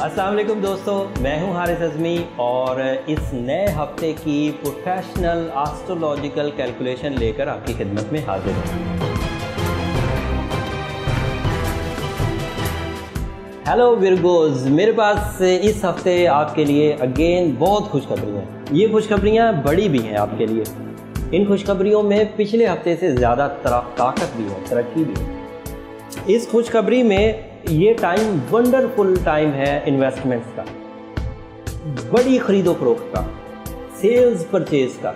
अस्सलाम वालेकुम दोस्तों, मैं हूं हारिस अज़मी और इस नए हफ्ते की प्रोफेशनल एस्ट्रोलॉजिकल कैलकुलेशन लेकर आपकी खिदमत में हाजिर हूं। हेलो विरगोज़, मेरे पास इस हफ्ते आपके लिए अगेन बहुत खुशखबरियाँ हैं। ये खुशखबरियाँ बड़ी भी हैं आपके लिए। इन खुशखबरियों में पिछले हफ्ते से ज़्यादा ताकत भी है, तरक्की भी है। इस खुशखबरी में ये टाइम वंडरफुल टाइम है इन्वेस्टमेंट्स का, बड़ी खरीदो फरोख्त का, सेल्स परचेज का,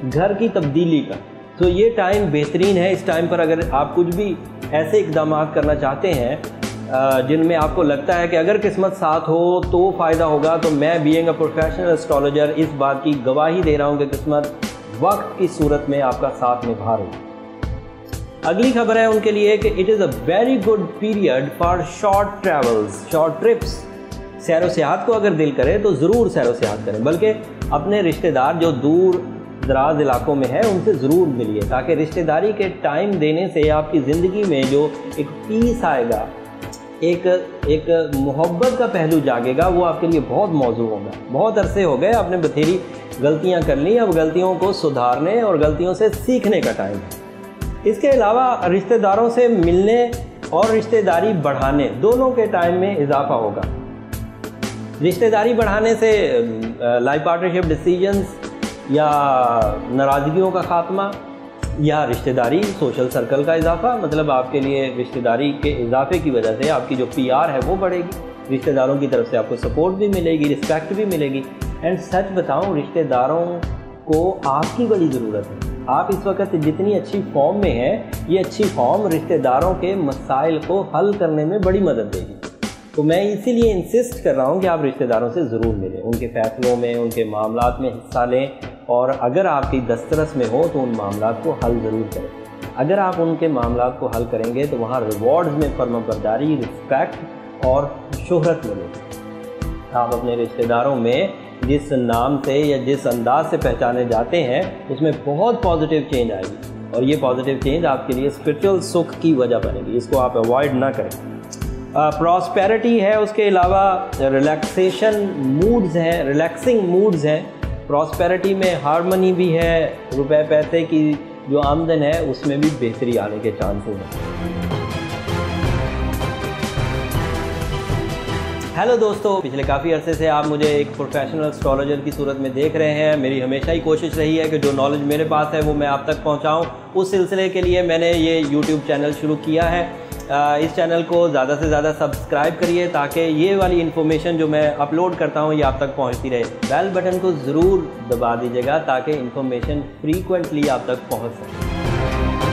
घर की तब्दीली का। तो ये टाइम बेहतरीन है। इस टाइम पर अगर आप कुछ भी ऐसे इक़दाम करना चाहते हैं जिनमें आपको लगता है कि अगर किस्मत साथ हो तो फ़ायदा होगा, तो मैं बीइंग अ प्रोफेशनल एस्ट्रोलॉजर इस बात की गवाही दे रहा हूँ कि किस्मत वक्त की सूरत में आपका साथ निभा रही है। अगली खबर है उनके लिए कि it is a very good period for short travels, short trips. सैर व सियाहत को अगर दिल करे तो ज़रूर सैर व सियाहत करें, बल्कि अपने रिश्तेदार जो दूर दराज इलाकों में है उनसे ज़रूर मिलिए, ताकि रिश्तेदारी के टाइम देने से आपकी ज़िंदगी में जो एक पीस आएगा, एक मोहब्बत का पहलू जागेगा, वो आपके लिए बहुत मौजू होगा। बहुत अरसे हो गए आपने बथेरी गलतियाँ कर ली, अब गलतियों को सुधारने और गलतियों से सीखने का टाइम है। इसके अलावा रिश्तेदारों से मिलने और रिश्तेदारी बढ़ाने दोनों के टाइम में इजाफा होगा। रिश्तेदारी बढ़ाने से लाइफ पार्टनरशिप डिसीजंस या नाराज़गियों का ख़ात्मा, या रिश्तेदारी सोशल सर्कल का इजाफा, मतलब आपके लिए रिश्तेदारी के इजाफे की वजह से आपकी जो पीआर है वो बढ़ेगी, रिश्तेदारों की तरफ से आपको सपोर्ट भी मिलेगी, रिस्पेक्ट भी मिलेगी। एंड सच बताऊं, रिश्तेदारों को आपकी बड़ी ज़रूरत है। आप इस वक्त जितनी अच्छी फॉर्म में हैं, ये अच्छी फॉर्म रिश्तेदारों के मसाइल को हल करने में बड़ी मदद देगी। तो मैं इसीलिए इंसिस्ट कर रहा हूँ कि आप रिश्तेदारों से ज़रूर मिलें, उनके फ़ैसलों में, उनके मामलात में हिस्सा लें, और अगर आपकी दस्तरस में हो तो उन मामलात को हल ज़रूर करें। अगर आप उनके मामलात को हल करेंगे तो वहाँ रिवॉर्ड्स में फर्माबरदारी, रिस्पेक्ट और शोहरत मिलेगी। आप अपने रिश्तेदारों में जिस नाम से या जिस अंदाज से पहचाने जाते हैं उसमें बहुत पॉजिटिव चेंज आएगी, और ये पॉजिटिव चेंज आपके लिए स्पिरिचुअल सुख की वजह बनेगी। इसको आप अवॉइड ना करें। प्रॉस्पेरिटी है, उसके अलावा रिलैक्सेशन मूड्स हैं, रिलैक्सिंग मूड्स हैं। प्रॉस्पेरिटी में हार्मनी भी है, रुपए पैसे की जो आमदन है उसमें भी बेहतरी आने के चांसेस हैं। हेलो दोस्तों, पिछले काफ़ी अरसे से आप मुझे एक प्रोफेशनल एस्ट्रोलॉजर की सूरत में देख रहे हैं। मेरी हमेशा ही कोशिश रही है कि जो नॉलेज मेरे पास है वो मैं आप तक पहुंचाऊं। उस सिलसिले के लिए मैंने ये यूट्यूब चैनल शुरू किया है। इस चैनल को ज़्यादा से ज़्यादा सब्सक्राइब करिए ताकि ये वाली इन्फॉर्मेशन जो मैं अपलोड करता हूँ ये आप तक पहुँचती रहे। बेल बटन को ज़रूर दबा दीजिएगा ताकि इन्फॉर्मेशन फ्रीक्वेंटली आप तक पहुँच सके।